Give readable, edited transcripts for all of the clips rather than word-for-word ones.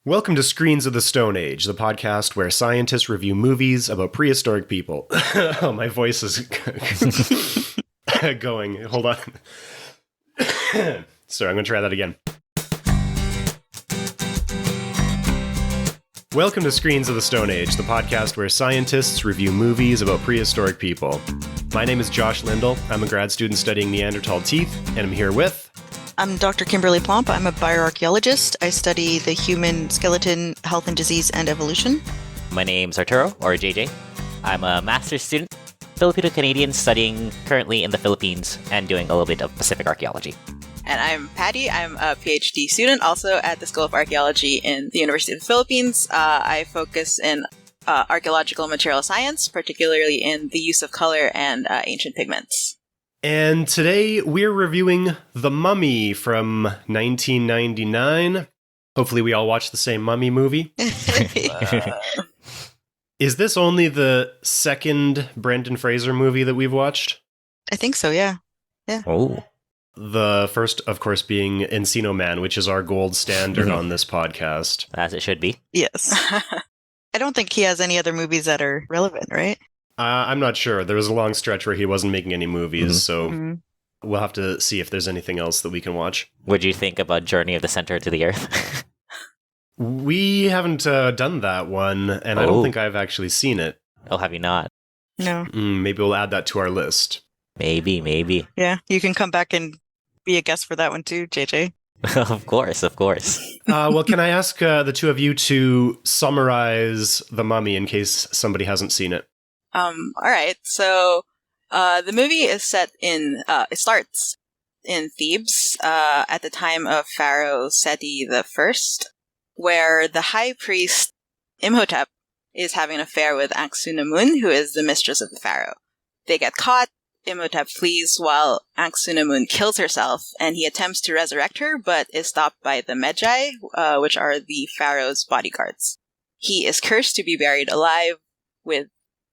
Welcome to Screens of the Stone Age, the podcast where scientists review movies about prehistoric people. Oh, my voice is going. Hold on. Sorry, I'm going to try that again. Welcome to Screens of the Stone Age, the podcast where scientists review movies about prehistoric people. My name is Josh Lindell. I'm a grad student studying Neanderthal teeth, and I'm here with... I'm Dr. Kimberly Plomp. I'm a bioarchaeologist. I study the human skeleton, health and disease, and evolution. My name's Arturo, or JJ. I'm a master's student, Filipino-Canadian, studying currently in the Philippines and doing a little bit of Pacific archaeology. And I'm Patty. I'm a PhD student, also at the School of Archaeology in the University of the Philippines. I focus in archaeological material science, particularly in the use of color and ancient pigments. And today we're reviewing The Mummy from 1999. Hopefully we all watched the same Mummy movie. Is this only the second Brendan Fraser movie that we've watched? I think so, yeah. Oh. The first, of course, being Encino Man, which is our gold standard on this podcast. As it should be. Yes. I don't think he has any other movies that are relevant, right? I'm not sure. There was a long stretch where he wasn't making any movies, so we'll have to see if there's anything else that we can watch. What'd you think about Journey of the Center to the Earth? We haven't done that one, and I don't think I've actually seen it. Oh, have you not? No. Maybe we'll add that to our list. Maybe. Yeah, you can come back and be a guest for that one too, JJ. Of course. Well, can I ask the two of you to summarize The Mummy in case somebody hasn't seen it? All right. So, the movie is set in, it starts in Thebes, at the time of Pharaoh Seti I, where the high priest Imhotep is having an affair with Anksunamun, who is the mistress of the pharaoh. They get caught. Imhotep flees while Anksunamun kills herself, and he attempts to resurrect her, but is stopped by the Medjai, which are the pharaoh's bodyguards. He is cursed to be buried alive with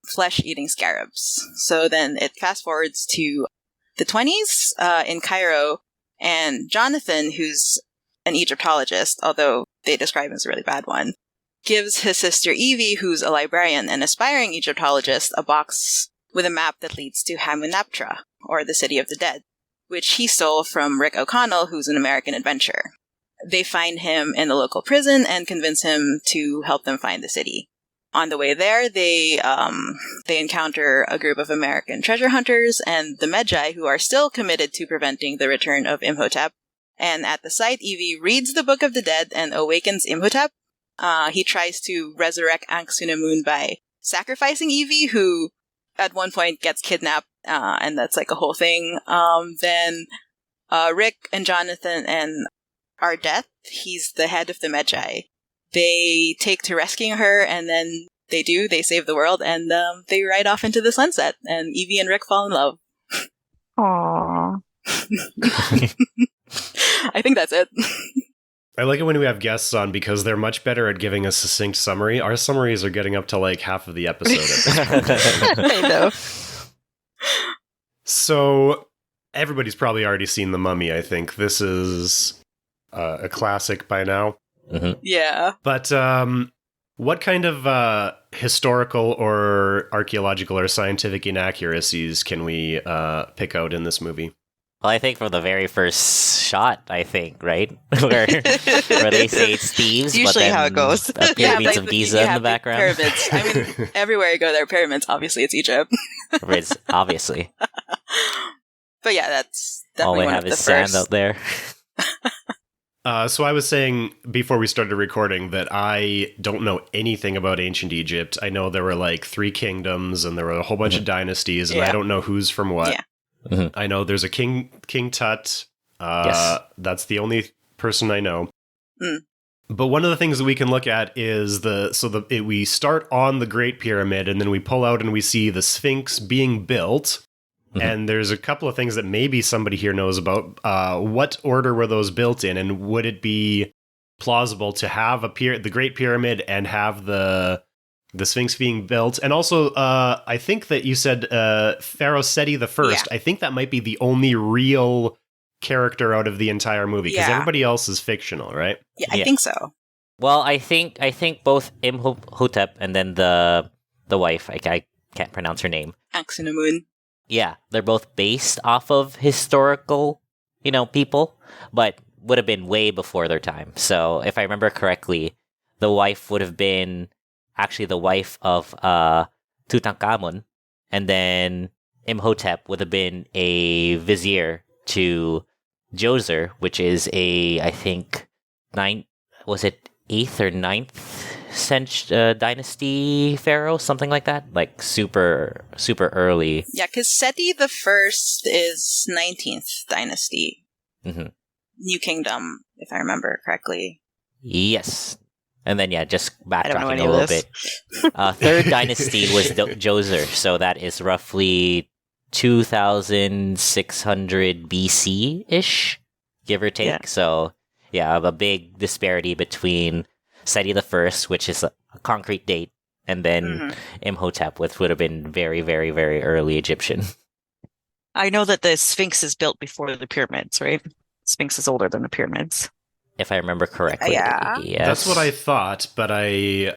flesh-eating scarabs. So then it fast forwards to the 20s in Cairo, and Jonathan, who's an Egyptologist, although they describe him as a really bad one, gives his sister Evie, who's a librarian and aspiring Egyptologist, a box with a map that leads to Hamunaptra, or the City of the Dead, which he stole from Rick O'Connell, who's an American adventurer. They find him in the local prison and convince him to help them find the city. On the way there, they encounter a group of American treasure hunters and the Medjai, who are still committed to preventing the return of Imhotep. And at the site, Evie reads the Book of the Dead and awakens Imhotep. He tries to resurrect Anksunamun by sacrificing Evie, who at one point gets kidnapped, and that's like a whole thing. Then Rick and Jonathan and Ardeth, he's the head of the Medjai. They take to rescuing her, and then they save the world, and they ride off into the sunset, and Evie and Rick fall in love. Aww. I think that's it. I like it when we have guests on because they're much better at giving a succinct summary. Our summaries are getting up to like half of the episode at this point. I know. So, everybody's probably already seen The Mummy, I think. This is a classic by now. Mm-hmm. Yeah. But what kind of historical or archaeological or scientific inaccuracies can we pick out in this movie? Well, I think from the very first shot, right? where they say it's thieves, Usually but then how it goes. the pyramids of Giza in the background. Pyramids. I mean, everywhere you go, there are pyramids. Obviously, it's Egypt. Pyramids, obviously. But yeah, that's All definitely they one have of the is sand first. out there. So I was saying before we started recording that I don't know anything about ancient Egypt. I know there were like 3 kingdoms and there were a whole bunch of dynasties, and I don't know who's from what. Yeah. Mm-hmm. I know there's a King Tut. Yes. That's the only person I know. Mm. But one of the things that we can look at is we start on the Great Pyramid, and then we pull out and we see the Sphinx being built. Mm-hmm. And there's a couple of things that maybe somebody here knows about. What order were those built in, and would it be plausible to have the Great Pyramid and have the Sphinx being built? And also, I think that you said Pharaoh Seti I. Yeah. I think that might be the only real character out of the entire movie, because everybody else is fictional, right? Yeah, I think so. Well, I think both Imhotep and then the wife, I can't pronounce her name. Anxinamun. Yeah, they're both based off of historical, people, but would have been way before their time. So if I remember correctly, the wife would have been actually the wife of Tutankhamun, and then Imhotep would have been a vizier to Djoser, which is I think, was it 8th or 9th dynasty pharaoh, something like that? Like super, super early. Yeah, because Seti the First is 19th dynasty. Mm-hmm. New Kingdom, if I remember correctly. Yes. And then, just I don't know backtracking any a of little this. bit. Third dynasty was Djoser, so that is roughly 2600 BC-ish, give or take. Yeah. So, a big disparity between Seti the First, which is a concrete date, and then Imhotep, which would have been very, very, very early Egyptian. I know that the Sphinx is built before the pyramids, right? Sphinx is older than the pyramids. If I remember correctly. Yeah. Yes. That's what I thought, but I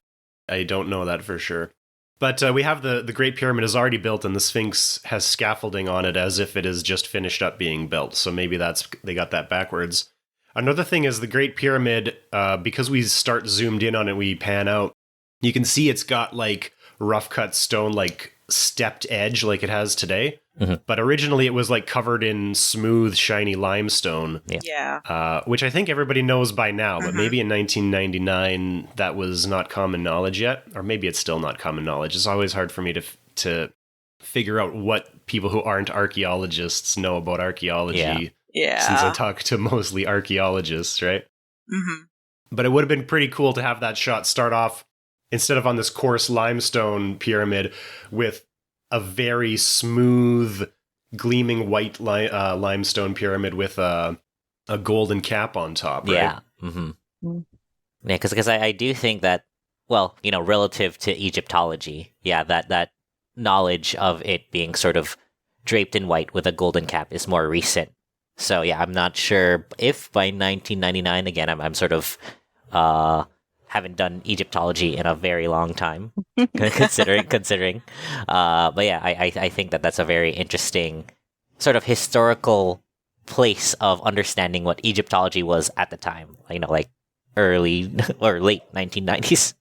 don't know that for sure. But we have the Great Pyramid is already built, and the Sphinx has scaffolding on it as if it is just finished up being built. So maybe they got that backwards. Another thing is the Great Pyramid, because we start zoomed in on it, we pan out, you can see it's got like rough cut stone, like stepped edge like it has today. Mm-hmm. But originally it was like covered in smooth, shiny limestone. Yeah. Which I think everybody knows by now, but maybe in 1999 that was not common knowledge yet. Or maybe it's still not common knowledge. It's always hard for me to figure out what people who aren't archaeologists know about archaeology. Yeah. Since I talk to mostly archaeologists, right? Mm-hmm. But it would have been pretty cool to have that shot start off, instead of on this coarse limestone pyramid, with a very smooth, gleaming white limestone pyramid with a golden cap on top, right? Yeah. Mm-hmm. Yeah, because I do think that, well, relative to Egyptology, that knowledge of it being sort of draped in white with a golden cap is more recent. So I'm not sure if by 1999, again, I'm sort of haven't done Egyptology in a very long time, considering. But I think that that's a very interesting sort of historical place of understanding what Egyptology was at the time. Like early or late 1990s.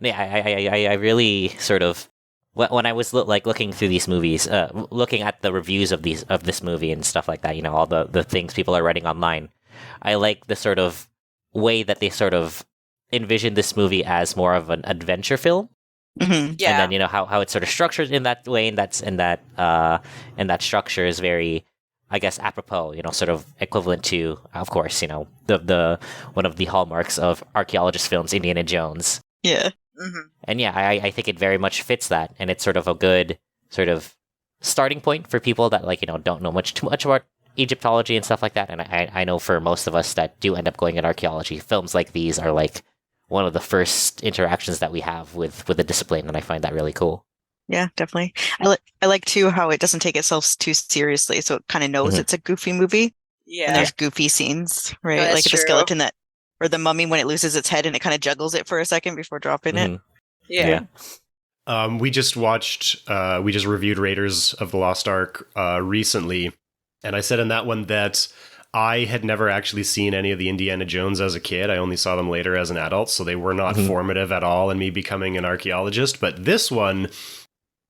I really sort of, when I was looking through these movies, looking at the reviews of this movie and stuff like that, all the things people are writing online, I like the sort of way that they sort of envision this movie as more of an adventure film. Mm-hmm. Yeah. And then how it's sort of structured in that way, and that structure is very, I guess, apropos, sort of equivalent to, of course, the one of the hallmarks of archaeologist films, Indiana Jones. Yeah. Mm-hmm. And I think it very much fits that, and it's sort of a good sort of starting point for people that don't know too much about Egyptology and stuff like that. And I know for most of us that do end up going in archaeology, films like these are like one of the first interactions that we have with the discipline, and I find that really cool. Yeah, definitely. I like too how it doesn't take itself too seriously, so it kind of knows it's a goofy movie. Yeah. And there's goofy scenes, right? That's like the true. skeleton or the mummy when it loses its head and it kind of juggles it for a second before dropping it. Yeah. We just reviewed Raiders of the Lost Ark recently, and I said in that one that I had never actually seen any of the Indiana Jones as a kid. I only saw them later as an adult, so they were not formative at all in me becoming an archaeologist. But this one,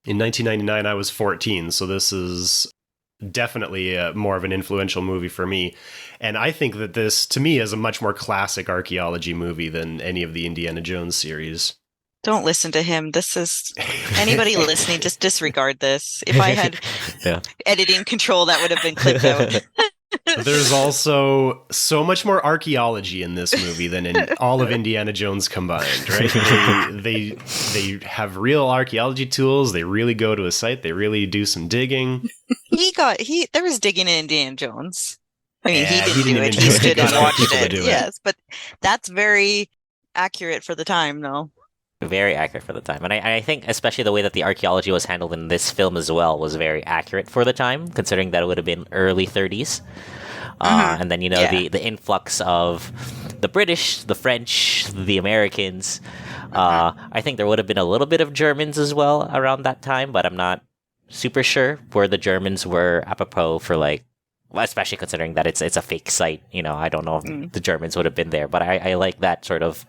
in 1999, I was 14, so this is definitely more of an influential movie for me. And I think that this, to me, is a much more classic archaeology movie than any of the Indiana Jones series. Don't listen to him. This is anybody listening, just disregard this. If I had editing control, that would have been clipped out. There's also so much more archaeology in this movie than in all of Indiana Jones combined, right? They have real archaeology tools. They really go to a site. They really do some digging. There was digging in Indiana Jones. I mean, Yeah, he didn't do it. He stood and watched it. do it. Yes, but that's very accurate for the time, though. Very accurate for the time. And I think especially the way that the archaeology was handled in this film as well was very accurate for the time, considering that it would have been early 30s. And then the influx of the British, the French, the Americans. I think there would have been a little bit of Germans as well around that time, but I'm not super sure where the Germans were apropos for especially considering that it's a fake site. I don't know if the Germans would have been there, but I like that sort of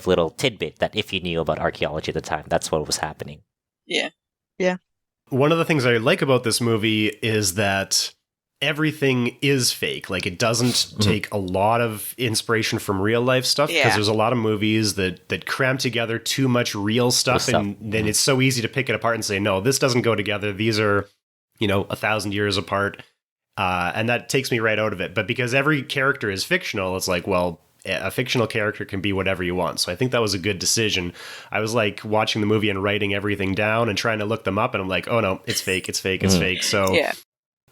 little tidbit that if you knew about archaeology at the time, that's what was happening. Yeah. Yeah. One of the things I like about this movie is that everything is fake. Like, it doesn't take a lot of inspiration from real life stuff, because there's a lot of movies that cram together too much real stuff, and then it's so easy to pick it apart and say, no, this doesn't go together. These are, 1,000 years apart. And that takes me right out of it. But because every character is fictional, it's like, well, a fictional character can be whatever you want. So I think that was a good decision. I was like watching the movie and writing everything down and trying to look them up, and I'm like, oh no, it's fake, it's fake, it's fake. So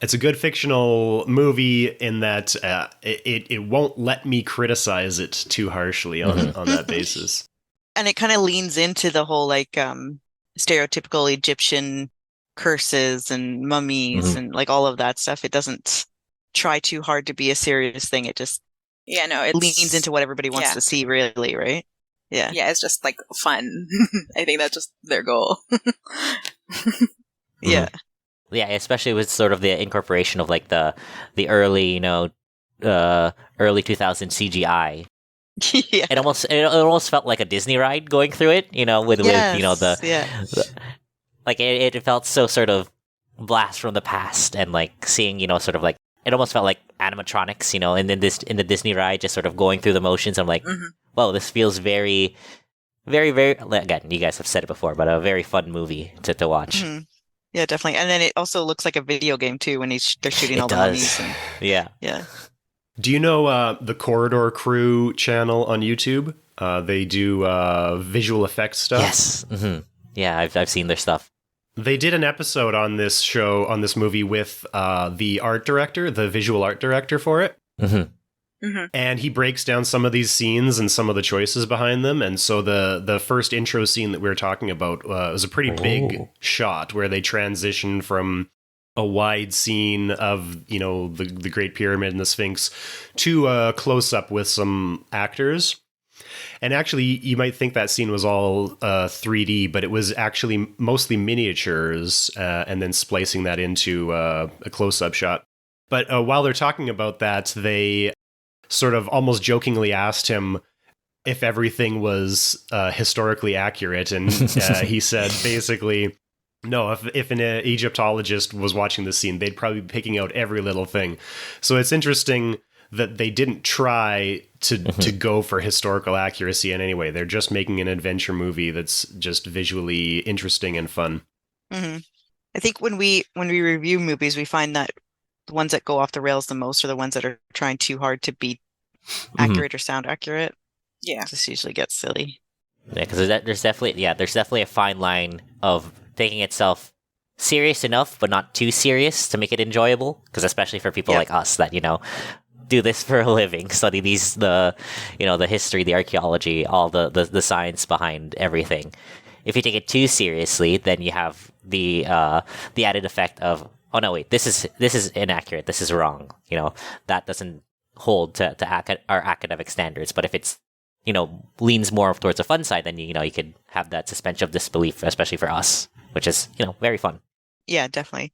it's a good fictional movie in that it won't let me criticize it too harshly on that basis. And it kind of leans into the whole stereotypical Egyptian curses and mummies and all of that stuff. It doesn't try too hard to be a serious thing. It just it leans into what everybody wants to see, really, right? Yeah. Yeah, it's just fun. I think that's just their goal. Yeah. Yeah, especially with sort of the incorporation of the early, early 2000 CGI. Yeah. It almost felt like a Disney ride going through it, with it felt so sort of blast from the past, and seeing, sort of it almost felt like animatronics, and then in the Disney ride, just sort of going through the motions. I'm like, whoa, this feels very, very, very, again, you guys have said it before, but a very fun movie to watch. Mm-hmm. Yeah, definitely. And then it also looks like a video game too when they're shooting all the mummies. Yeah. Do you know the Corridor Crew channel on YouTube? They do visual effects stuff. Yes. Yeah, I've seen their stuff. They did an episode on this show, on this movie, with the art director, the visual art director for it. And he breaks down some of these scenes and some of the choices behind them. And so the first intro scene that we were talking about was a pretty big shot where they transition from a wide scene of, the Great Pyramid and the Sphinx to a close-up with some actors. And actually, you might think that scene was all 3D, but it was actually mostly miniatures, and then splicing that into a close-up shot. But while they're talking about that, they sort of almost jokingly asked him if everything was historically accurate. And he said, basically, no, if an Egyptologist was watching this scene, they'd probably be picking out every little thing. So it's interesting that they didn't try to go for historical accuracy in any way. They're just making an adventure movie that's just visually interesting and fun. I think when we review movies, we find that the ones that go off the rails the most are the ones that are trying too hard to be accurate or sound accurate. Yeah, this usually gets silly. Yeah, because there's definitely a fine line of taking itself serious enough, but not too serious to make it enjoyable. Because especially for people like us that do this for a living, study the history, the archaeology, all the science behind everything. If you take it too seriously, then you have the added effect of, oh no, wait, this is inaccurate, this is wrong. That doesn't hold to our academic standards. But if it's leans more towards the fun side, then you could have that suspension of disbelief, especially for us, which is very fun. Yeah, definitely.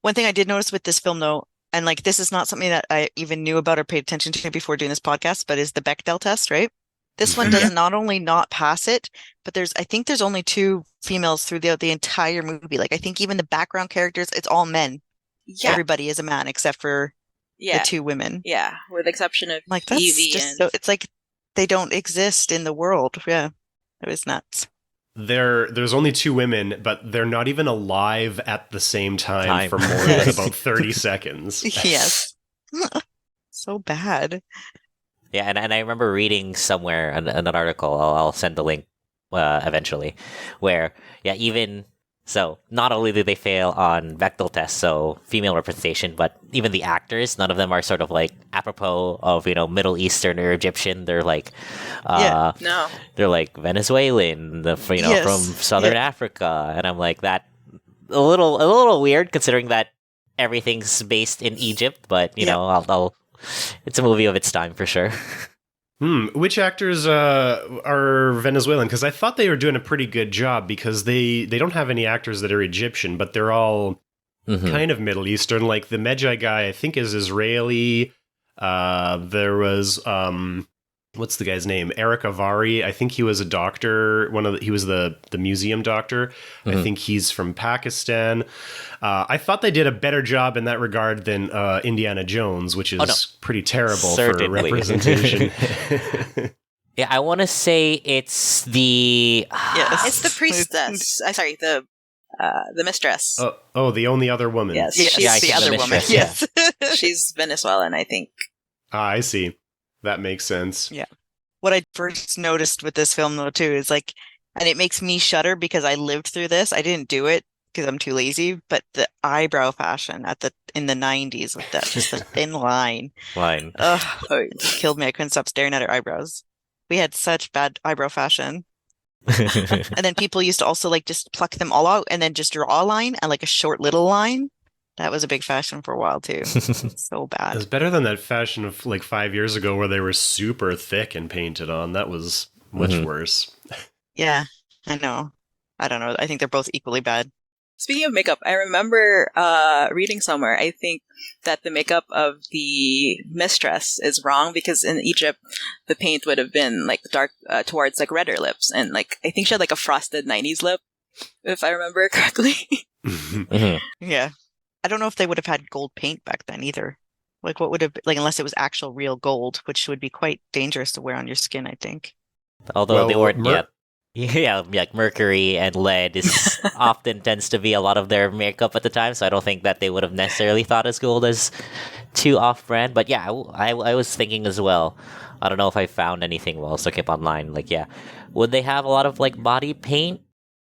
One thing I did notice with this film, though, and this is not something that I even knew about or paid attention to before doing this podcast, but is the Bechdel test, right? This one does not only not pass it, but I think there's only 2 females throughout the entire movie. I think even the background characters, it's all men. Yeah. Everybody is a man except for the 2 women. Yeah, with the exception of that's Evie. So it's they don't exist in the world. Yeah, it was nuts. There's only 2 women, but they're not even alive at the same time. For more than about 30 seconds. Yes. So bad. Yeah, and I remember reading somewhere in an article, I'll send the link eventually, where, even, so not only do they fail on Bechdel tests, so female representation, but even the actors, none of them are sort of apropos of, Middle Eastern or Egyptian. They're no. They're Venezuelan, from Southern Africa. And I'm that a little weird considering that everything's based in Egypt, but you know, I'll it's a movie of its time for sure. Which actors are Venezuelan? Because I thought they were doing a pretty good job because they don't have any actors that are Egyptian, but they're all kind of Middle Eastern. Like the Medjay guy, I think, is Israeli. There was what's the guy's name? Eric Avari. I think he was a doctor. He was the museum doctor. I think he's from Pakistan. I thought they did a better job in that regard than Indiana Jones, which is pretty terrible for representation. Yeah, I want to say it's the it's the priestess. Sorry, the mistress. Oh, the only other woman. Yes, she's the other woman. Yes, she's Venezuelan, I think. I see. That makes sense. Yeah. What I first noticed with this film, though, too, is like, and it makes me shudder because I lived through this. I didn't do it because I'm too lazy, but the eyebrow fashion in the 90s with that just a thin line. Ugh, it killed me. I couldn't stop staring at her eyebrows. We had such bad eyebrow fashion. And then people used to also like just pluck them all out and then just draw a line and like a short little line. That was a big fashion for a while, too. So bad. It's better than that fashion of like 5 years ago where they were super thick and painted on. That was much worse. Yeah, I know. I don't know. I think they're both equally bad. Speaking of makeup, I remember reading somewhere, I think that the makeup of the mistress is wrong because in Egypt, the paint would have been like dark towards like redder lips. And like, I think she had like a frosted 90s lip, if I remember correctly. Yeah. I don't know if they would have had gold paint back then either. Like what would have, like, unless it was actual real gold, which would be quite dangerous to wear on your skin, I think. Although they weren't yet. Yeah, like mercury and lead is often tends to be a lot of their makeup at the time, so I don't think that they would have necessarily thought as gold as too off-brand. But yeah, I was thinking as well. I don't know if I found anything while I was looking up online. Like, yeah, would they have a lot of like body paint?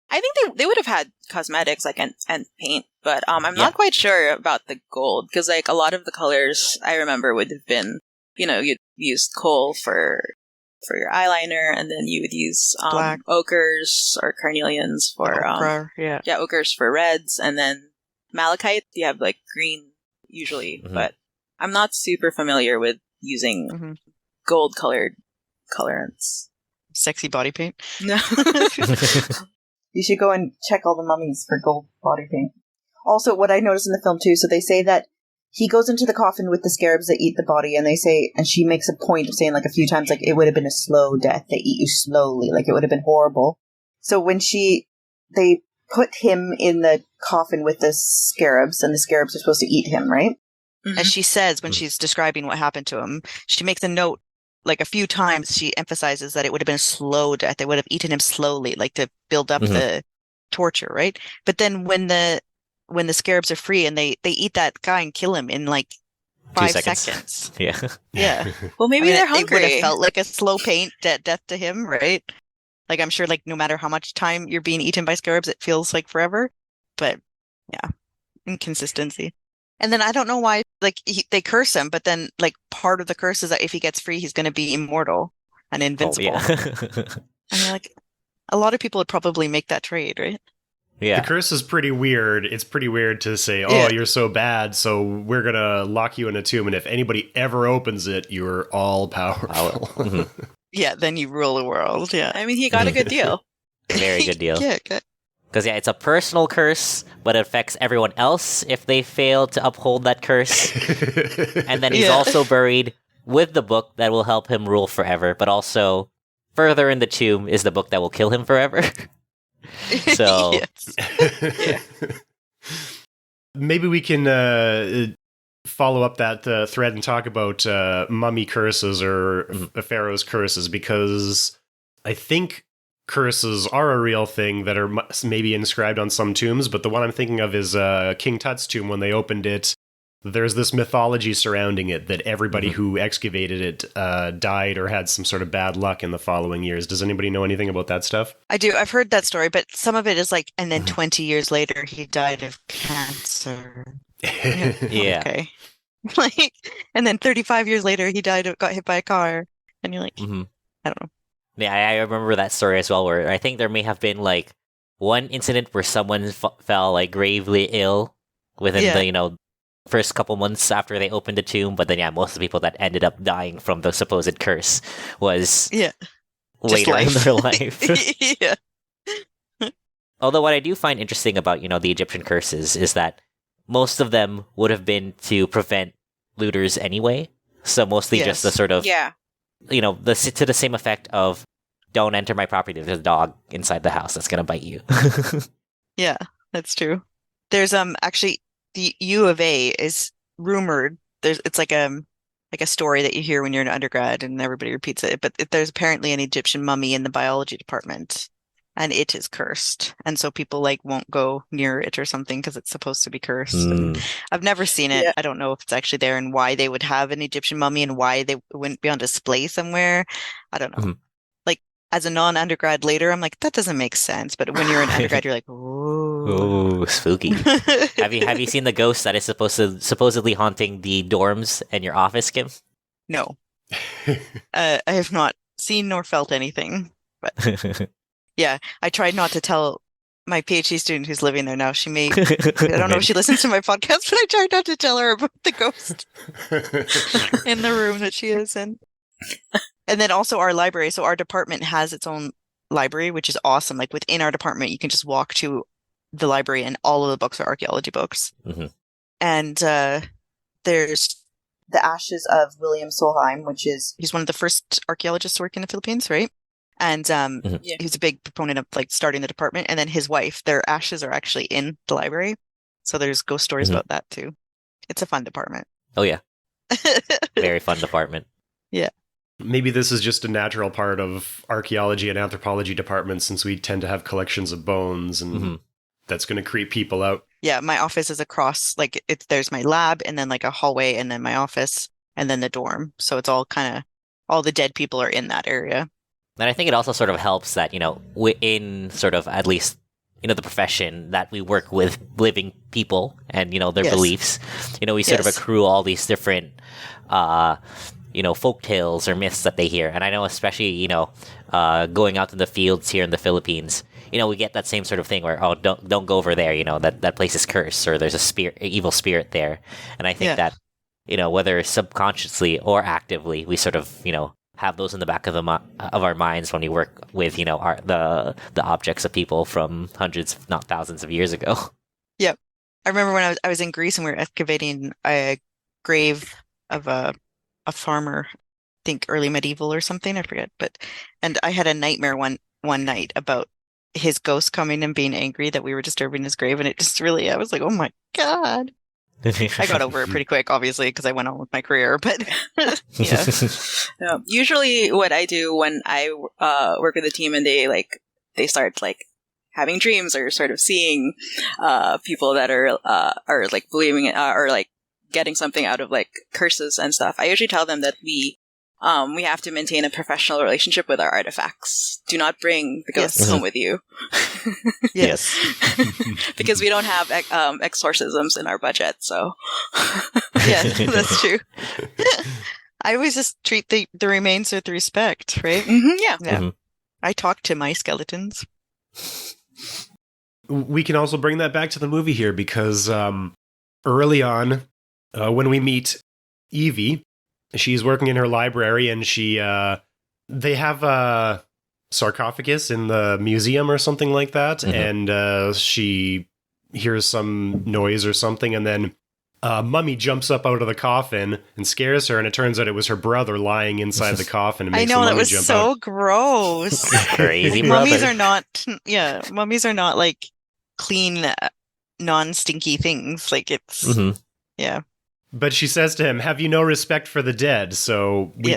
I think they would have had cosmetics like and paint, but I'm not quite sure about the gold because like a lot of the colors I remember would have been, you know, you'd use kohl for your eyeliner, and then you would use Black. ochres or carnelians for ochres for reds, and then malachite you have like green usually, but I'm not super familiar with using gold colored colorants. Sexy body paint. No. You should go and check all the mummies for gold body paint. Also, what I noticed in the film, too, so they say that he goes into the coffin with the scarabs that eat the body, and they say, and she makes a point of saying, like, a few times, like, it would have been a slow death. They eat you slowly. Like, it would have been horrible. So when they put him in the coffin with the scarabs, and the scarabs are supposed to eat him, right? As she says when she's describing what happened to him, she makes a note, like a few times she emphasizes that it would have been a slow death. They would have eaten him slowly, like to build up the torture, right? But then when the scarabs are free and they eat that guy and kill him in like 5 seconds. Yeah. Well, maybe they're hungry. It would have felt like a slow paint death to him, right? Like I'm sure, like no matter how much time you're being eaten by scarabs, it feels like forever. But yeah, inconsistency. And then I don't know why, like they curse him, but then like part of the curse is that if he gets free, he's going to be immortal and invincible. And you're like, a lot of people would probably make that trade, right? Yeah. The curse is pretty weird. It's pretty weird to say, oh, you're so bad, so we're going to lock you in a tomb, and if anybody ever opens it, you're all powerful. Yeah, then you rule the world, yeah. I mean, he got a good deal. Very good deal. Yeah, good. Because, yeah, it's a personal curse, but it affects everyone else if they fail to uphold that curse. And then he's also buried with the book that will help him rule forever, but also further in the tomb is the book that will kill him forever. So, maybe we can follow up that thread and talk about mummy curses or pharaoh's curses, because I think curses are a real thing that are maybe inscribed on some tombs, but the one I'm thinking of is King Tut's tomb. When they opened it, there's this mythology surrounding it that everybody who excavated it died or had some sort of bad luck in the following years. Does anybody know anything about that stuff? I do. I've heard that story, but some of it is like, and then 20 years later, he died of cancer. Yeah. Okay. Like, and then 35 years later, he got hit by a car. And you're like, I don't know. Yeah, I remember that story as well, where I think there may have been like one incident where someone fell like gravely ill within the, first couple months after they opened the tomb, but then most of the people that ended up dying from the supposed curse was later in their life. Yeah. Although what I do find interesting about, the Egyptian curses is that most of them would have been to prevent looters anyway. So mostly just the sort of, to the same effect of, don't enter my property, there's a dog inside the house that's going to bite you. Yeah, that's true. There's actually the U of A is rumored. It's like a story that you hear when you're an undergrad and everybody repeats it. But there's apparently an Egyptian mummy in the biology department, and it is cursed, and so people won't go near it or something because it's supposed to be cursed. And I've never seen it. I don't know if it's actually there and why they would have an Egyptian mummy and why they wouldn't be on display somewhere. I don't know. As a non-undergrad later, I'm like, that doesn't make sense. But when you're an undergrad, you're like, ooh, spooky. Have you seen the ghost that is supposedly haunting the dorms and your office, Kim? No. I have not seen nor felt anything. But yeah, I tried not to tell my PhD student who's living there now. She may, I don't know if she listens to my podcast, but I tried not to tell her about the ghost in the room that she is in. And then also our library. So our department has its own library, which is awesome. Within our department, you can just walk to the library and all of the books are archaeology books. Mm-hmm. And there's the ashes of William Solheim, he's one of the first archaeologists to work in the Philippines, right? And he's a big proponent of starting the department. And then his wife, their ashes are actually in the library. So there's ghost stories about that too. It's a fun department. Oh yeah. Very fun department. Yeah. Maybe this is just a natural part of archaeology and anthropology departments, since we tend to have collections of bones, and that's going to creep people out. Yeah, my office is across, there's my lab, and then a hallway, and then my office, and then the dorm. So it's all all the dead people are in that area. And I think it also sort of helps that, within sort of at least, the profession, that we work with living people and, their beliefs. We sort of accrue all these different folk tales or myths that they hear. And I know especially, going out in the fields here in the Philippines, we get that same sort of thing where, don't go over there, that place is cursed, or there's a evil spirit there. And I think that, whether subconsciously or actively, we sort of, have those in the back of our minds when we work with, the objects of people from hundreds, if not thousands of years ago. Yep. I remember when I was in Greece and we were excavating a grave of a farmer, I think early medieval or something, I forget. And I had a nightmare one night about his ghost coming and being angry that we were disturbing his grave, and it just really, I was like, oh my God. I got over it pretty quick, obviously, because I went on with my career, but yeah. Usually what I do when I work with a team and they start having dreams or sort of seeing people that are believing it, or getting something out of curses and stuff, I usually tell them that we have to maintain a professional relationship with our artifacts. Do not bring the ghosts home with you. Yes. Because we don't have exorcisms in our budget, so. Yeah, that's true. I always just treat the remains with respect, right? Mm-hmm, yeah. Mm-hmm. I talk to my skeletons. We can also bring that back to the movie here, because early on, when we meet Evie, she's working in her library, and they have a sarcophagus in the museum or something like that, and she hears some noise or something, and then Mummy jumps up out of the coffin and scares her, and it turns out it was her brother lying inside the coffin. And makes I know, the that mummy was jump so out. Gross. Crazy brother. Mummies are not clean, non-stinky things. Yeah. But she says to him, "Have you no respect for the dead?" So we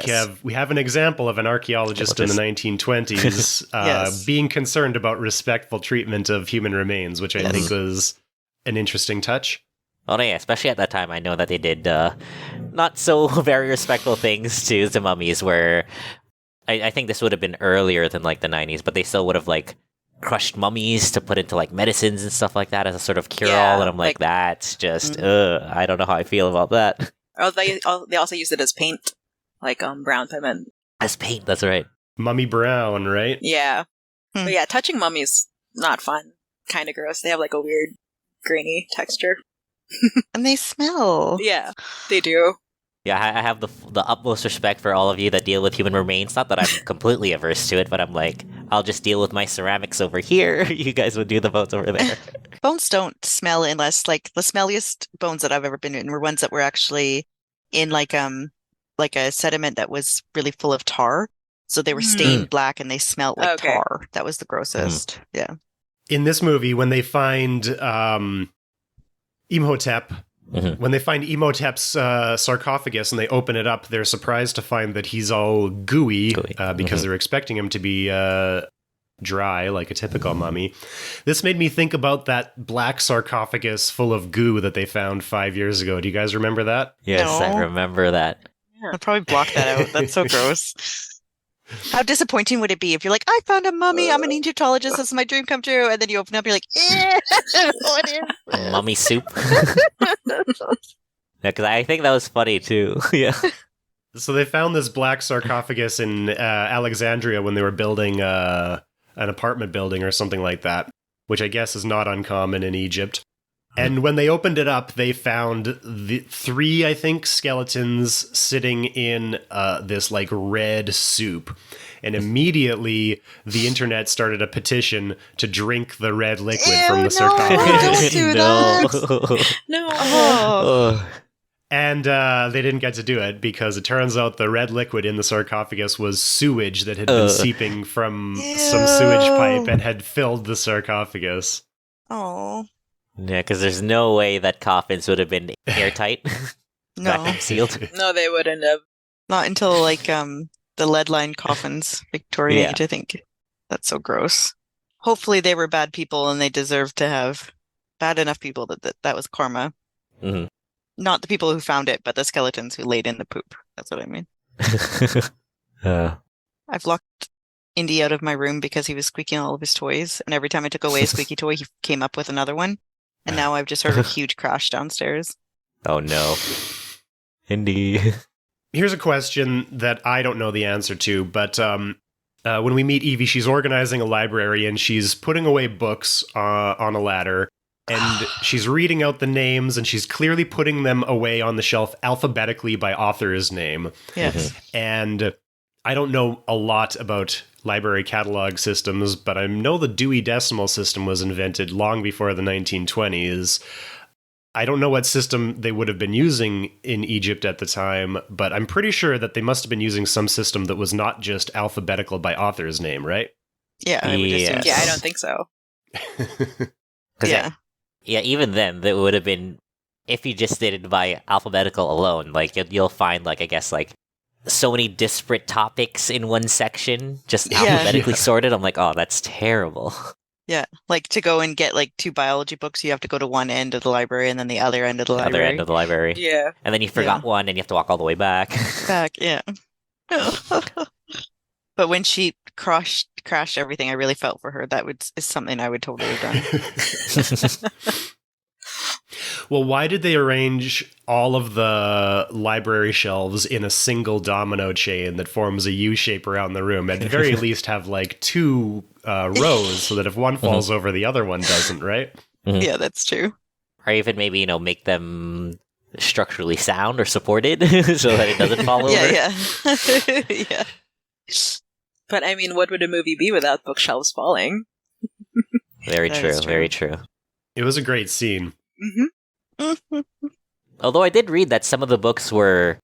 have an example of an archaeologist in the 1920s being concerned about respectful treatment of human remains, which I think was an interesting touch. Well, yeah, especially at that time, I know that they did not so very respectful things to mummies, where I think this would have been earlier than the 90s, but they still would have crushed mummies to put into medicines and stuff like that as a sort of cure-all, and I'm that's just I don't know how I feel about that. Oh, they also use it as paint, brown pigment. As paint, that's right. Mummy brown, right? Yeah. But yeah, touching mummies not fun. Kind of gross. They have a weird grainy texture. And they smell. Yeah, they do. Yeah, I have the utmost respect for all of you that deal with human remains. Not that I'm completely averse to it, but I'm like, I'll just deal with my ceramics over here. You guys would do the bones over there. Bones don't smell unless, like, the smelliest bones that I've ever been in were ones that were actually in like a sediment that was really full of tar. So they were stained black and they smelled like tar. That was the grossest. Yeah. In this movie, when they find Imhotep, when they find Imhotep's sarcophagus and they open it up, they're surprised to find that he's all gooey. Because they're expecting him to be dry, like a typical mummy. This made me think about that black sarcophagus full of goo that they found 5 years ago. Do you guys remember that? Yes, No. I remember that. I'll probably block that out. That's so gross. How disappointing would it be if you're like, I found a mummy, I'm an Egyptologist, this is my dream come true, and then you open up, you're like, what is this? Mummy soup. Because I think that was funny too. Yeah. So they found this black sarcophagus in Alexandria when they were building an apartment building or something like that, which I guess is not uncommon in Egypt. And when they opened it up, they found the 3, I think, skeletons sitting in this like red soup. And immediately the internet started a petition to drink the red liquid from the sarcophagus. Don't do that. No. Oh. And they didn't get to do it because it turns out the red liquid in the sarcophagus was sewage that had been seeping from some sewage pipe and had filled the sarcophagus. Oh. Yeah, because there's no way that coffins would have been airtight. No. Vacuum sealed. No, they wouldn't have. Not until like the lead-lined coffins, Victorian age, I think. That's so gross. Hopefully they were bad people and they deserved to have bad enough people that was karma. Mm-hmm. Not the people who found it, but the skeletons who laid in the poop. That's what I mean. I've locked Indy out of my room because he was squeaking all of his toys. And every time I took away a squeaky toy, he came up with another one. And now I've just heard a huge crash downstairs. Oh no. Indy. Here's a question that I don't know the answer to, but when we meet Evie, she's organizing a library and she's putting away books on a ladder. And she's reading out the names and she's clearly putting them away on the shelf alphabetically by author's name. Yes. And I don't know a lot about library catalog systems, but I know the Dewey Decimal System was invented long before the 1920s. I don't know what system they would have been using in Egypt at the time, but I'm pretty sure that they must have been using some system that was not just alphabetical by author's name, right? Yeah, I would assume. Yeah, I don't think so. Yeah. Yeah, even then, that would have been, if you just did it by alphabetical alone, like, you'll find, like, I guess, like, so many disparate topics in one section, just alphabetically sorted. I'm like, oh, that's terrible. Yeah, like to go and get like 2 biology books, you have to go to one end of the library and then the other end of the library. Other end of the library. Yeah. And then you forgot one and you have to walk all the way back. Back, yeah. But when she crashed everything, I really felt for her. That is something I would totally have done. Well, why did they arrange all of the library shelves in a single domino chain that forms a U shape around the room? At the very least, have like 2 rows so that if one falls over, the other one doesn't, right? Yeah, that's true. Or even maybe, make them structurally sound or supported so that it doesn't fall over. Yeah. Yeah. But I mean, what would a movie be without bookshelves falling? Very That true, is true. very true. It was a great scene. Mm-hmm. Although I did read that some of the books were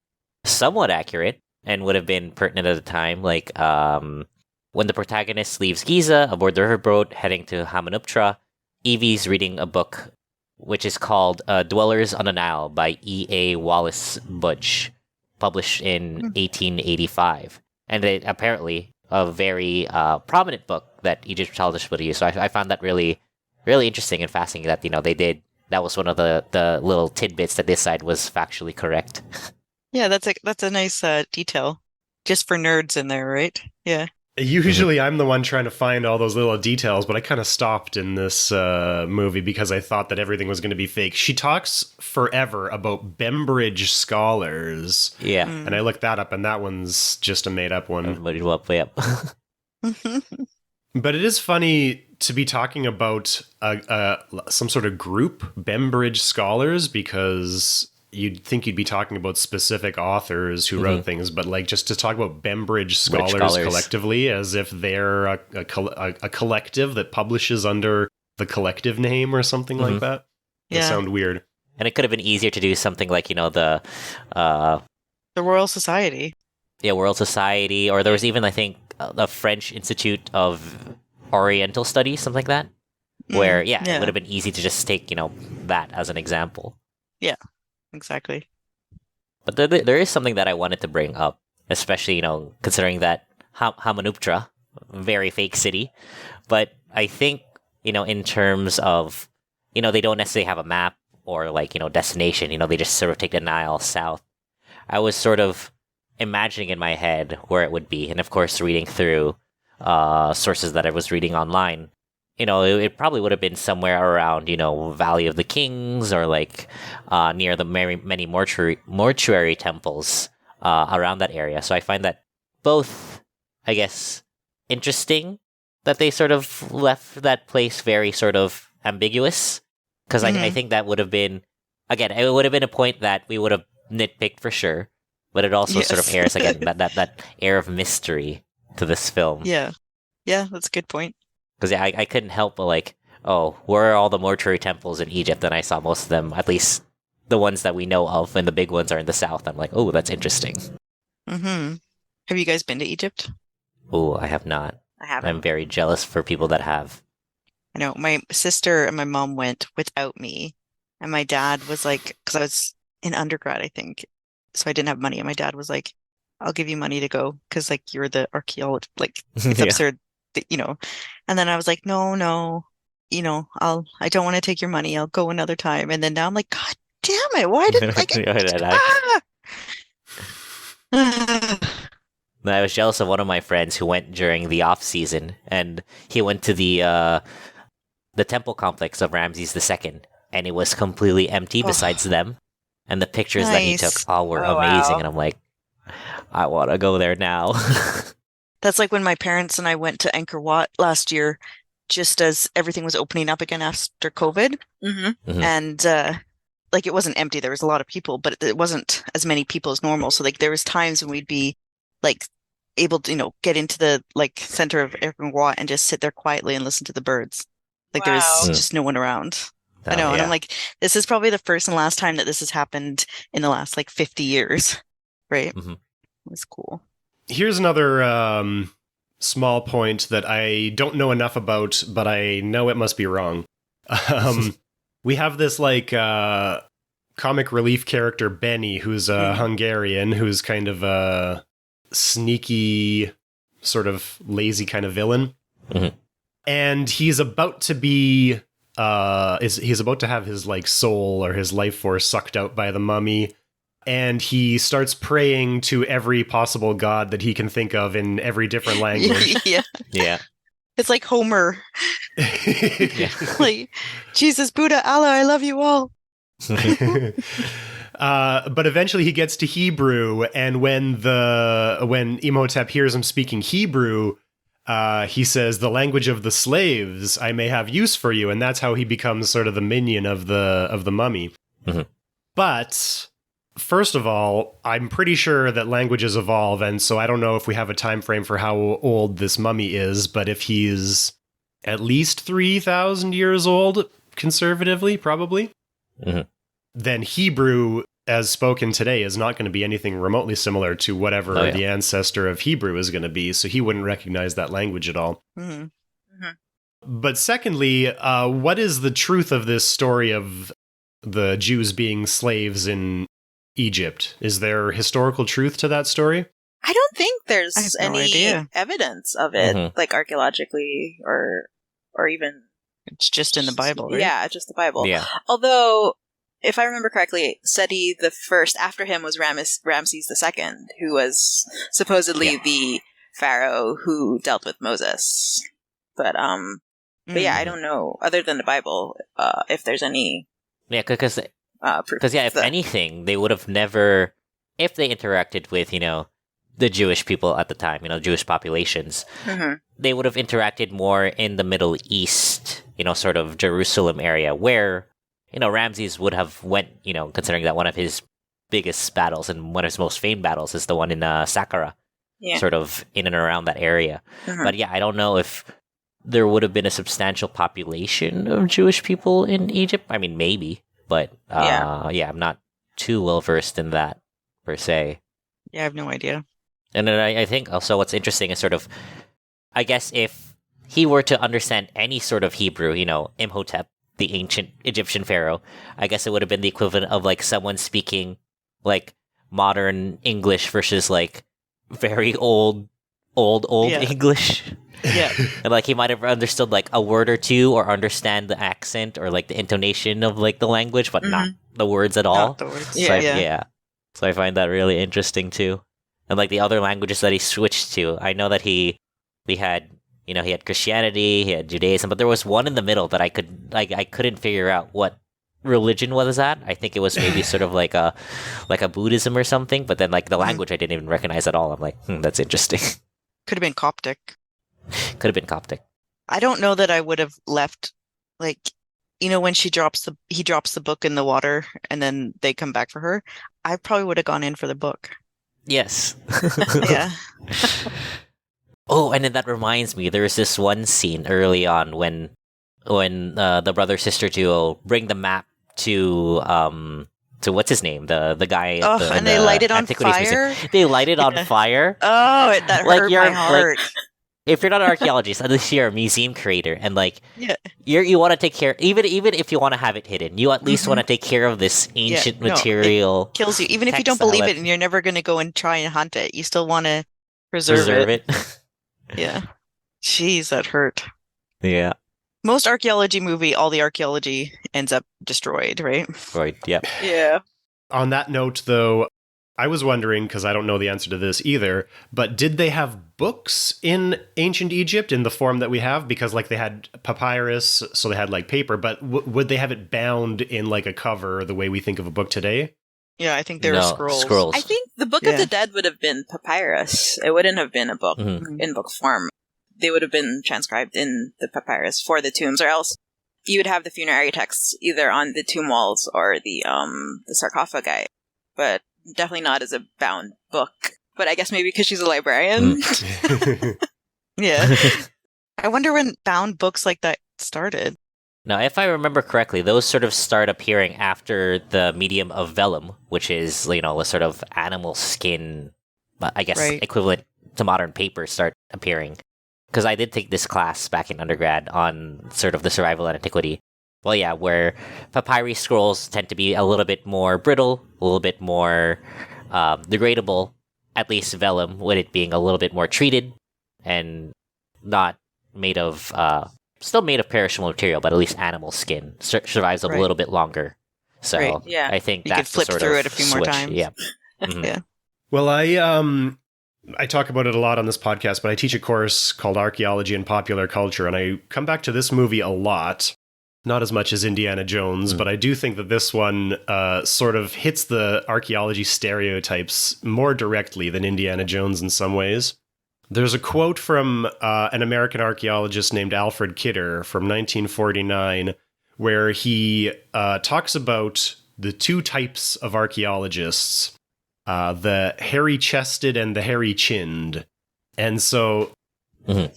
somewhat accurate and would have been pertinent at the time, like when the protagonist leaves Giza aboard the riverboat heading to Hamunaptra, Evie's reading a book which is called Dwellers on the Nile by E.A. Wallace Budge, published in 1885. And it apparently a very prominent book that Egyptologists would use. So I found that really, really interesting and fascinating that, they did. That was one of the little tidbits that this side was factually correct. Yeah, that's a nice detail. Just for nerds in there, right? Yeah. Usually I'm the one trying to find all those little details, but I kind of stopped in this movie because I thought that everything was going to be fake. She talks forever about Bembridge scholars. Yeah. And I looked that up, and that one's just a made-up one. Everybody will up. But it is funny to be talking about some sort of group, Bembridge scholars, because you'd think you'd be talking about specific authors who wrote things, but like just to talk about Bembridge scholars collectively as if they're a collective that publishes under the collective name or something like that. That sound weird. And it could have been easier to do something like, the Royal Society. Yeah, World Society, or there was even, I think, the French Institute of Oriental Studies, something like that, where, it would have been easy to just take, that as an example. Yeah, exactly. But there is something that I wanted to bring up, especially, considering that Hamanuptra, very fake city, but I think, in terms of, they don't necessarily have a map or, like, destination, they just sort of take the Nile south. I was sort of imagining in my head where it would be, and of course reading through sources that I was reading online, it probably would have been somewhere around, Valley of the Kings, or like near the many mortuary temples around that area. So I find that both, I guess, interesting that they sort of left that place very sort of ambiguous, because I think that would have been, again, it would have been a point that we would have nitpicked for sure. But it also sort of airs, again, that air of mystery to this film. Yeah, that's a good point. Because I couldn't help but like, where are all the mortuary temples in Egypt? And I saw most of them, at least the ones that we know of, and the big ones are in the south. I'm like, oh, that's interesting. Have you guys been to Egypt? Oh, I have not. I haven't. I'm very jealous for people that have. I know, my sister and my mom went without me, and my dad was like, because I was in undergrad, I think. So I didn't have money, and my dad was like, I'll give you money to go because like you're the archaeologist, like it's absurd, and then I was like, no, I don't want to take your money, I'll go another time. And then now I'm like, god damn it, why didn't I was jealous of one of my friends who went during the off season, and he went to the temple complex of Ramses II, and it was completely empty besides them. And the pictures that he took were amazing. Wow. And I'm like, I want to go there now. That's like when my parents and I went to Angkor Wat last year, just as everything was opening up again after COVID. And like it wasn't empty. There was a lot of people, but it wasn't as many people as normal. So like there was times when we'd be like able to, get into the like center of Angkor Wat and just sit there quietly and listen to the birds. Like there was just no one around. I know, and I'm like, this is probably the first and last time that this has happened in the last like 50 years, right? It was cool. Here's another small point that I don't know enough about, but I know it must be wrong. We have this like comic relief character, Benny, who's a Hungarian, who's kind of a sneaky, sort of lazy kind of villain. And he's about to be... he's about to have his like soul or his life force sucked out by the mummy, and he starts praying to every possible god that he can think of in every different language. Yeah. It's like Homer. Like, Jesus, Buddha, Allah, I love you all. But eventually he gets to Hebrew, and when Imhotep hears him speaking Hebrew, he says, the language of the slaves, I may have use for you. And that's how he becomes sort of the minion of the mummy. But first of all, I'm pretty sure that languages evolve. And so I don't know if we have a time frame for how old this mummy is, but if he's at least 3,000 years old, conservatively, probably, then Hebrew as spoken today is not going to be anything remotely similar to whatever the ancestor of Hebrew is going to be, so he wouldn't recognize that language at all. But secondly, what is the truth of this story of the Jews being slaves in Egypt? Is there historical truth to that story? I don't think there's no any idea. evidence of it, like archaeologically or even... It's just in the Bible, right? Yeah, just the Bible. Yeah. Although... if I remember correctly, Seti the First, after him was Ramses II, who was supposedly the pharaoh who dealt with Moses. But yeah, I don't know, other than the Bible, if there's any because proof. if anything, they would have never, if they interacted with, the Jewish people at the time, Jewish populations, they would have interacted more in the Middle East, sort of Jerusalem area, where, Ramses would have went, considering that one of his biggest battles and one of his most famed battles is the one in Saqqara, sort of in and around that area. But yeah, I don't know if there would have been a substantial population of Jewish people in Egypt. I mean, maybe, but I'm not too well versed in that per se. Yeah, I have no idea. And then I think also what's interesting is sort of, I guess if he were to understand any sort of Hebrew, Imhotep, the ancient Egyptian pharaoh, I guess it would have been the equivalent of like someone speaking like modern English versus like very old English. Yeah. And like he might have understood like a word or two or understand the accent or like the intonation of like the language, but not the words at all. Not the words. So So I find that really interesting too. And like the other languages that he switched to, I know that he had he had Christianity, he had Judaism, but there was one in the middle that I couldn't figure out what religion was that. I think it was maybe sort of like a Buddhism or something, but then like the language I didn't even recognize at all. I'm like, that's interesting. Could have been Coptic. Could have been Coptic. I don't know that I would have left, like, when he drops the book in the water and then they come back for her. I probably would have gone in for the book. Yes. Yeah. Oh, and then that reminds me, there was this one scene early on when the brother-sister duo bring the map to what's his name, the guy. Oh, and they light it on fire. They light it on fire. Oh, that hurt my heart. If you're not an archaeologist, at least you're a museum creator, and like you want to take care. Even if you want to have it hidden, you at least want to take care of this ancient material. It kills you, even if you don't believe it, and you're never going to go and try and hunt it. You still want to preserve it. Yeah. Jeez, that hurt. Yeah. Most archaeology movie, all the archaeology ends up destroyed, right? Right. Yeah. Yeah. On that note, though, I was wondering, because I don't know the answer to this either, but did they have books in ancient Egypt in the form that we have? Because like they had papyrus, so they had like paper, but would they have it bound in like a cover the way we think of a book today? Yeah, I think there were scrolls. I think the Book of the Dead would have been papyrus. It wouldn't have been a book in book form. They would have been transcribed in the papyrus for the tombs, or else you would have the funerary texts either on the tomb walls or the sarcophagi, but definitely not as a bound book. But I guess maybe because she's a librarian. Yeah. I wonder when bound books like that started. Now, if I remember correctly, those sort of start appearing after the medium of vellum, which is, a sort of animal skin, I guess, equivalent to modern paper, start appearing. Because I did take this class back in undergrad on sort of the survival of antiquity. Well, yeah, where papyri scrolls tend to be a little bit more brittle, a little bit more degradable, at least vellum, with it being a little bit more treated and not made of... still made of perishable material, but at least animal skin survives a little bit longer. So I think you that's could flip the sort through of it a few switch. more times. Yeah. Mm-hmm. Yeah. Well, I talk about it a lot on this podcast, but I teach a course called Archaeology and Popular Culture, and I come back to this movie a lot. Not as much as Indiana Jones, but I do think that this one sort of hits the archaeology stereotypes more directly than Indiana Jones in some ways. There's a quote from an American archaeologist named Alfred Kidder from 1949, where he talks about the two types of archaeologists, the hairy-chested and the hairy-chinned. And so, let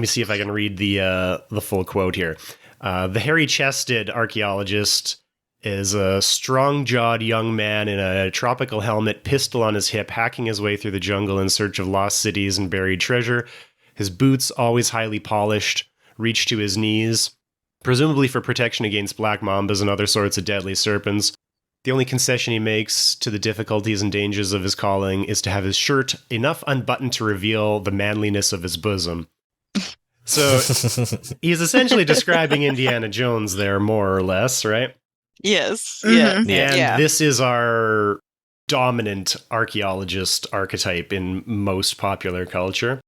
me see if I can read the full quote here. The hairy-chested archaeologist is a strong-jawed young man in a tropical helmet, pistol on his hip, hacking his way through the jungle in search of lost cities and buried treasure. His boots, always highly polished, reach to his knees, presumably for protection against black mambas and other sorts of deadly serpents. The only concession he makes to the difficulties and dangers of his calling is to have his shirt enough unbuttoned to reveal the manliness of his bosom. So he's essentially describing Indiana Jones there, more or less, right? Yes. Mm-hmm. Yeah. And this is our dominant archaeologist archetype in most popular culture.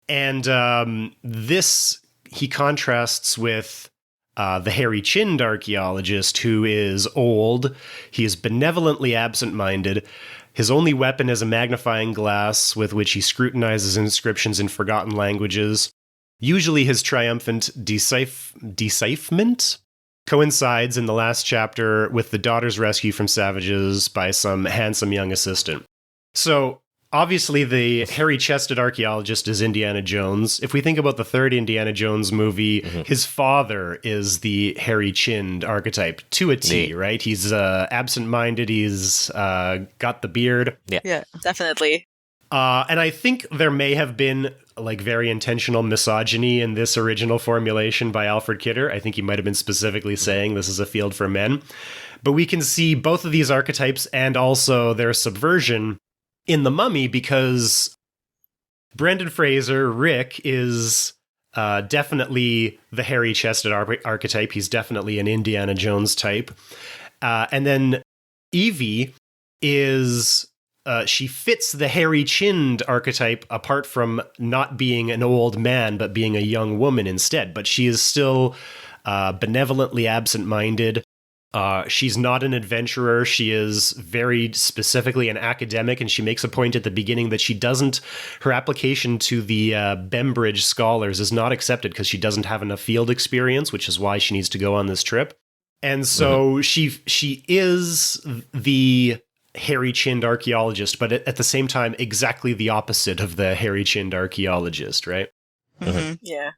And this he contrasts with the hairy-chinned archaeologist, who is old, he is benevolently absent-minded, His only weapon is a magnifying glass with which he scrutinizes inscriptions in forgotten languages. Usually his triumphant decipherment coincides in the last chapter with the daughter's rescue from savages by some handsome young assistant. So, obviously the hairy-chested archaeologist is Indiana Jones. If we think about the third Indiana Jones movie, his father is the hairy-chinned archetype to a T, right? He's absent-minded, he's got the beard. Yeah. Definitely. And I think there may have been like very intentional misogyny in this original formulation by Alfred Kidder. I think he might have been specifically saying this is a field for men. But we can see both of these archetypes and also their subversion in The Mummy, because Brendan Fraser, Rick, is definitely the hairy-chested archetype. He's definitely an Indiana Jones type. And then Evie is... she fits the hairy-chinned archetype apart from not being an old man, but being a young woman instead. But she is still benevolently absent-minded. She's not an adventurer. She is very specifically an academic, and she makes a point at the beginning that her application to the Bembridge scholars is not accepted because she doesn't have enough field experience, which is why she needs to go on this trip. And so she is the hairy-chinned archaeologist, but at the same time, exactly the opposite of the hairy-chinned archaeologist, right? Mm-hmm. Yeah.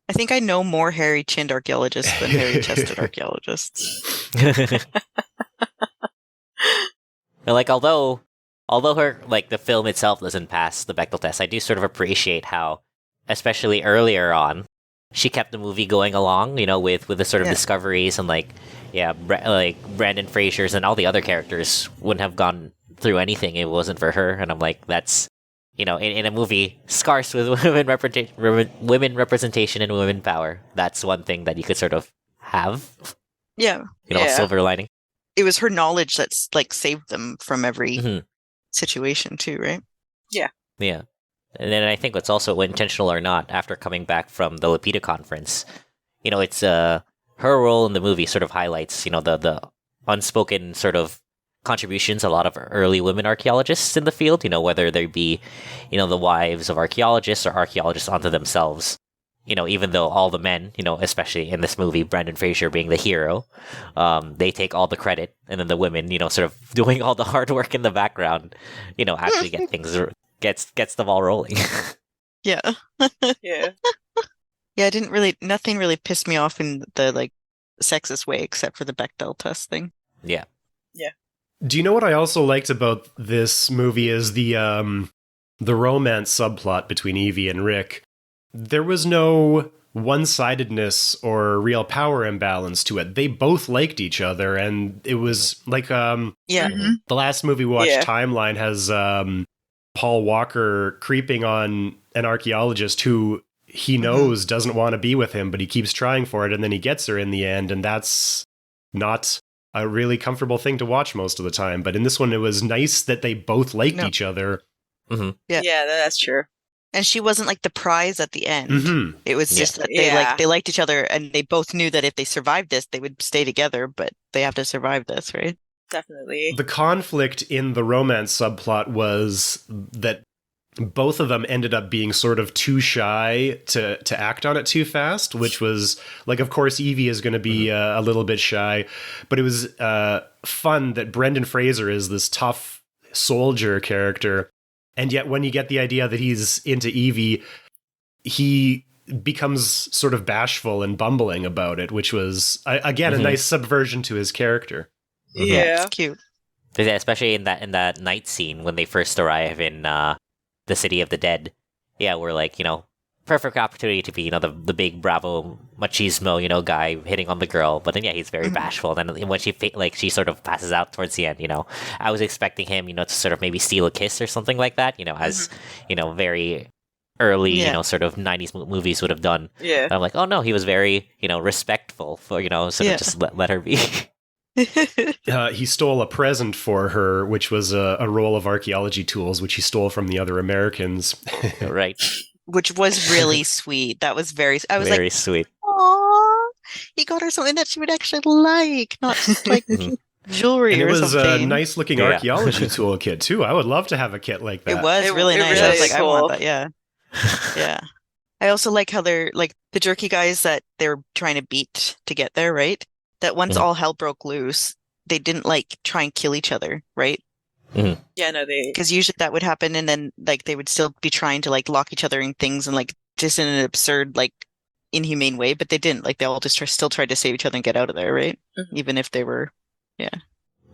I think I know more hairy-chinned archaeologists than hairy-chested archaeologists. Like, although her, like, the film itself doesn't pass the Bechdel test, I do sort of appreciate how, especially earlier on, she kept the movie going along, you know, with the sort of discoveries and, like, like Brendan Fraser's and all the other characters wouldn't have gone through anything if it wasn't for her. And I'm like, that's, you know, in a movie scarce with women representation and women power, that's one thing that you could sort of have. Yeah. You know, silver lining. It was her knowledge that's like saved them from every situation too, right? Yeah. Yeah. And then I think what's also intentional or not, after coming back from the Lapita conference, you know, it's her role in the movie sort of highlights, you know, the unspoken sort of contributions a lot of early women archaeologists in the field, you know, whether they be, you know, the wives of archaeologists or archaeologists onto themselves. You know, even though all the men, you know, especially in this movie, Brendan Fraser being the hero, they take all the credit, and then the women, you know, sort of doing all the hard work in the background, you know, actually get things gets the ball rolling. Yeah. Yeah. Yeah, nothing really pissed me off in the like sexist way except for the Bechdel test thing. Yeah. Yeah. Do you know what I also liked about this movie is the romance subplot between Evie and Rick. There was no one-sidedness or real power imbalance to it. They both liked each other, and it was like the last movie we watched, Timeline, has Paul Walker creeping on an archaeologist who he knows doesn't want to be with him, but he keeps trying for it, and then he gets her in the end, and that's not a really comfortable thing to watch most of the time. But in this one, it was nice that they both liked each other. Mm-hmm. Yeah, that's true. And she wasn't like the prize at the end. It was just that they liked each other, and they both knew that if they survived this, they would stay together, but they have to survive this, right? Definitely. The conflict in the romance subplot was that both of them ended up being sort of too shy to act on it too fast, which was like, of course, Evie is going to be a little bit shy, but it was fun that Brendan Fraser is this tough soldier character. And yet when you get the idea that he's into Evie, he becomes sort of bashful and bumbling about it, which was, again, a nice subversion to his character. Yeah. It's cute. Especially in that night scene when they first arrive in the City of the Dead. Yeah, we're like, you know, perfect opportunity to be, you know, the big bravo machismo, you know, guy hitting on the girl. But then, yeah, he's very bashful. And then when she sort of passes out towards the end, you know, I was expecting him, you know, to sort of maybe steal a kiss or something like that, you know, as, you know, very early, you know, sort of 90s movies would have done. Yeah. And I'm like, oh no, he was very, you know, respectful for, you know, sort of just let her be. He stole a present for her, which was a roll of archaeology tools, which he stole from the other Americans. Right. Which was really sweet. That was very sweet. Aww, he got her something that she would actually like, not just like jewelry And it or was a something. nice looking Yeah. archaeology toolkit too. I would love to have a kit like that. It was really it nice. really I was like, is I want cool. that. Yeah. Yeah. I also like how they're like the jerky guys that they were trying to beat to get there, right? That once Mhm. all hell broke loose, they didn't like try and kill each other, right? Yeah, no, they. Because usually that would happen, and then like they would still be trying to like lock each other in things and like just in an absurd, like inhumane way, but they didn't. Like they all just still tried to save each other and get out of there, right? Mhm. Even if they were, Yeah,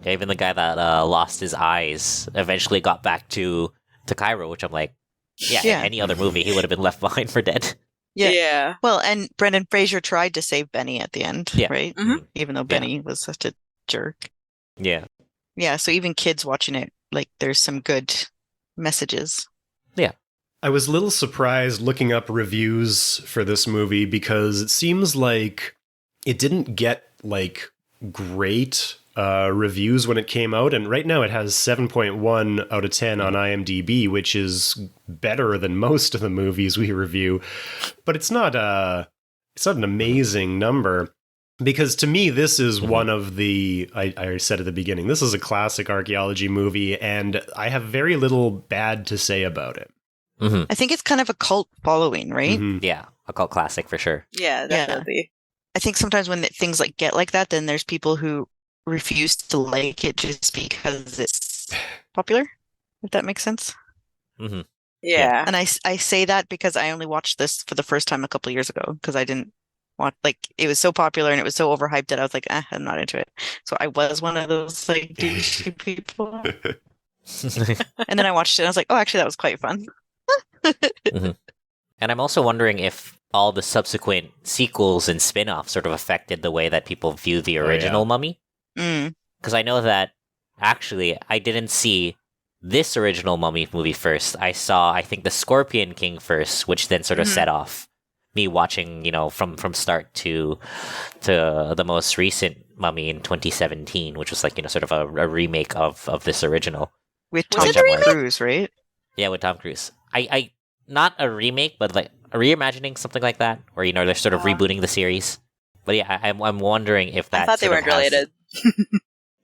even the guy that lost his eyes eventually got back to Cairo, which I'm like, yeah, Yeah. in any other movie, he would have been left behind for dead. Yeah. Yeah. Well, and Brendan Fraser tried to save Benny at the end, Yeah. right? Mhm. Even though Benny was such a jerk. Yeah. Yeah, so even kids watching it, like there's some good messages. I was a little surprised looking up reviews for this movie because it seems like it didn't get like great reviews when it came out, and right now it has 7.1 out of 10 on IMDb, which is better than most of the movies we review. But it's not an amazing number. Because to me, this is one of the, I said at the beginning, this is a classic archaeology movie, and I have very little bad to say about it. I think it's kind of a cult following, right? Mhm. Yeah, a cult classic for sure. Yeah, definitely. I think sometimes when things like get like that, then there's people who refuse to like it just because it's popular, if that makes sense. Yeah. And I say that because I only watched this for the first time a couple of years ago because I didn't want, like, it was so popular and it was so overhyped that I was like, I'm not into it. So I was one of those like douchey people. And then I watched it and I was like, oh, actually, that was quite fun. And I'm also wondering if all the subsequent sequels and spin-offs sort of affected the way that people view the original Mummy. Mm. Because I know that, actually, I didn't see this original Mummy movie first. I saw, I think, the Scorpion King first, which then sort of set off me watching, from start to the most recent Mummy in 2017, which was like, sort of a remake of this original. With Was Tom it a remake? Cruise, right? Yeah, with Tom Cruise. I not a remake, but like a reimagining, something like that, where they're sort of rebooting the series. But yeah, I'm wondering if that. I thought they sort of weren't related.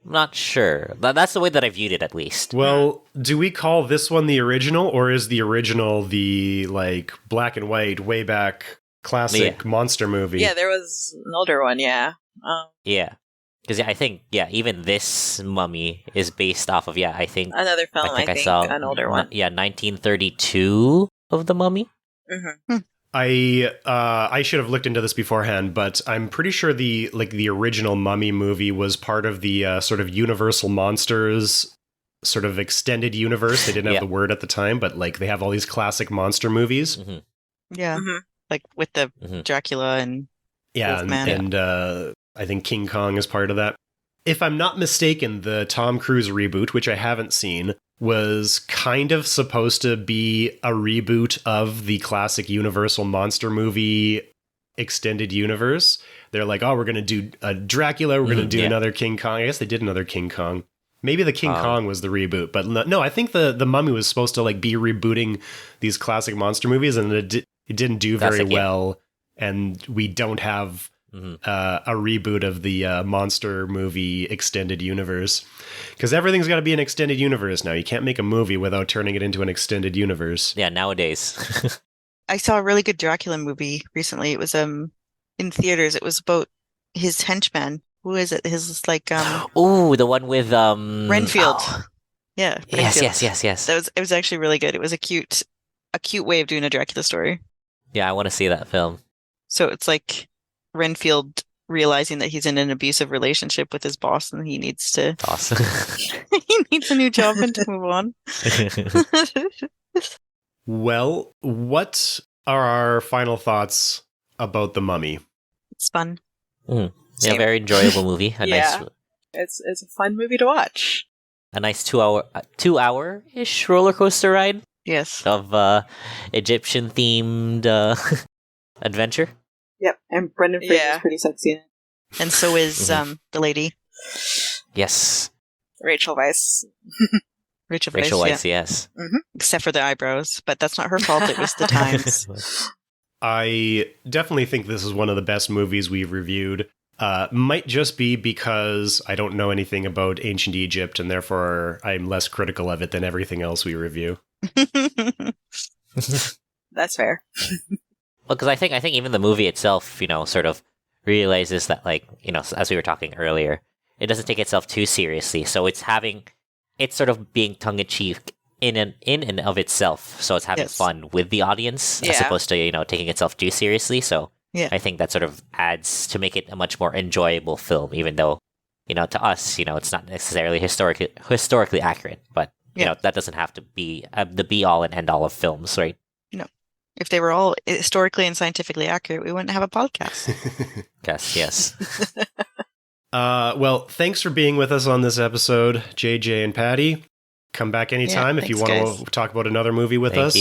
I'm not sure. That's the way that I viewed it, at least. Well, do we call this one the original, or is the original the like black and white, way back classic monster movie? Yeah, there was an older one, yeah. Yeah, because I think even this Mummy is based off of I think Another film, I think saw an older one. 1932 of the Mummy. Mm-hmm. I should have looked into this beforehand, but I'm pretty sure the original Mummy movie was part of the sort of Universal Monsters sort of extended universe. They didn't have the word at the time, but like they have all these classic monster movies. Mm-hmm. Yeah. Mm-hmm. Like with the Dracula and Wolfman. And I think King Kong is part of that. If I'm not mistaken, the Tom Cruise reboot, which I haven't seen, was kind of supposed to be a reboot of the classic Universal monster movie extended universe. They're like, oh, we're going to do a Dracula, we're going to do another King Kong. I guess they did another King Kong. Maybe the King Kong was the reboot, but no, I think the Mummy was supposed to like be rebooting these classic monster movies, and it didn't do very well, and we don't have a reboot of the monster movie extended universe, because everything's got to be an extended universe now. You can't make a movie without turning it into an extended universe. Yeah, nowadays. I saw a really good Dracula movie recently. It was in theaters. It was about his henchman. Who is it? His like Oh, the one with Renfield. Oh. Yeah. Yes. It was actually really good. It was a cute way of doing a Dracula story. Yeah, I want to see that film. So it's like Renfield realizing that he's in an abusive relationship with his boss and he needs to Awesome. he needs a new job and to move on. Well, what are our final thoughts about The Mummy? It's fun. Yeah, very enjoyable movie. It's a fun movie to watch. A nice 2-hour-ish roller coaster ride Yes. of Egyptian themed adventure. Yep, and Brendan Fraser's pretty sexy in it. And so is the lady. Yes. Rachel Weisz. Rachel Weisz, yeah. yes. Except for the eyebrows, but that's not her fault. It was the times. I definitely think this is one of the best movies we've reviewed. Might just be because I don't know anything about ancient Egypt, and therefore I'm less critical of it than everything else we review. That's fair. Well, because I think even the movie itself, sort of realizes that, like, as we were talking earlier, it doesn't take itself too seriously. So it's sort of being tongue in cheek in and of itself. So it's having fun with the audience as opposed to taking itself too seriously. So I think that sort of adds to make it a much more enjoyable film, even though to us, it's not necessarily historically accurate, but that doesn't have to be the be all and end all of films, right? If they were all historically and scientifically accurate, we wouldn't have a podcast. Yes. Well, thanks for being with us on this episode, JJ and Patty. Come back anytime if you want to talk about another movie with us.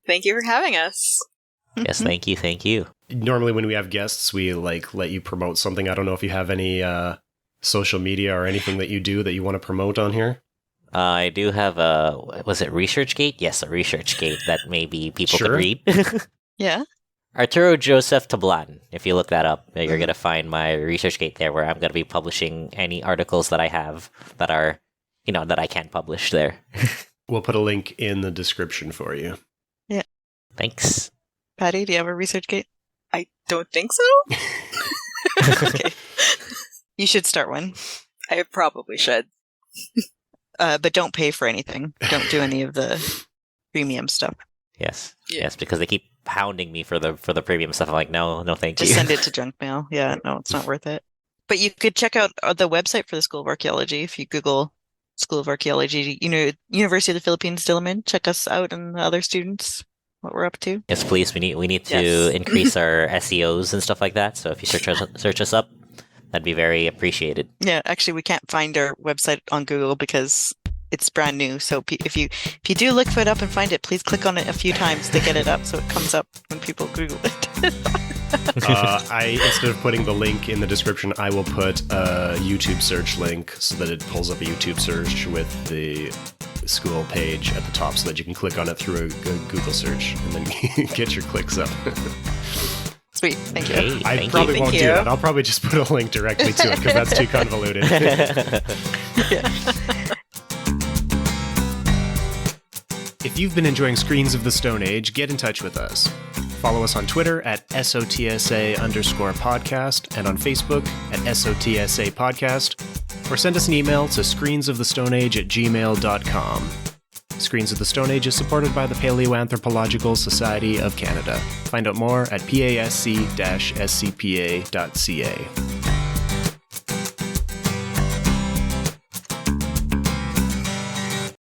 Thank you for having us. Yes, thank you. Normally when we have guests, we let you promote something. I don't know if you have any social media or anything that you do that you want to promote on here. I do have was it ResearchGate? Yes, a ResearchGate that maybe people could read. Yeah. Arturo Joseph Tablan. If you look that up, you're going to find my ResearchGate there, where I'm going to be publishing any articles that I have that are, that I can't publish there. We'll put a link in the description for you. Yeah. Thanks. Patty, do you have a ResearchGate? I don't think so. Okay. You should start one. I probably should. But don't pay for anything. Don't do any of the premium stuff. Yes, because they keep pounding me for the premium stuff. I'm like, no, thank you. Just send it to junk mail. Yeah, no, it's not worth it. But you could check out the website for the School of Archaeology if you Google School of Archaeology. University of the Philippines, Diliman. Check us out and the other students. What we're up to. Yes, please. We need to increase our SEOs and stuff like that. So if you search us up, that'd be very appreciated. Yeah, actually, we can't find our website on Google because it's brand new. So if you do look for it up and find it, please click on it a few times to get it up so it comes up when people Google it. Instead of putting the link in the description, I will put a YouTube search link so that it pulls up a YouTube search with the school page at the top so that you can click on it through a Google search and then get your clicks up. Sweet, thank you. Hey, I probably won't do that. I'll probably just put a link directly to it because that's too convoluted. If you've been enjoying Screens of the Stone Age, get in touch with us. Follow us on Twitter at SOTSA_podcast and on Facebook at SOTSA podcast, or send us an email to screensofthestoneage@gmail.com. Screens of the Stone Age is supported by the Paleoanthropological Society of Canada. Find out more at pasc-scpa.ca.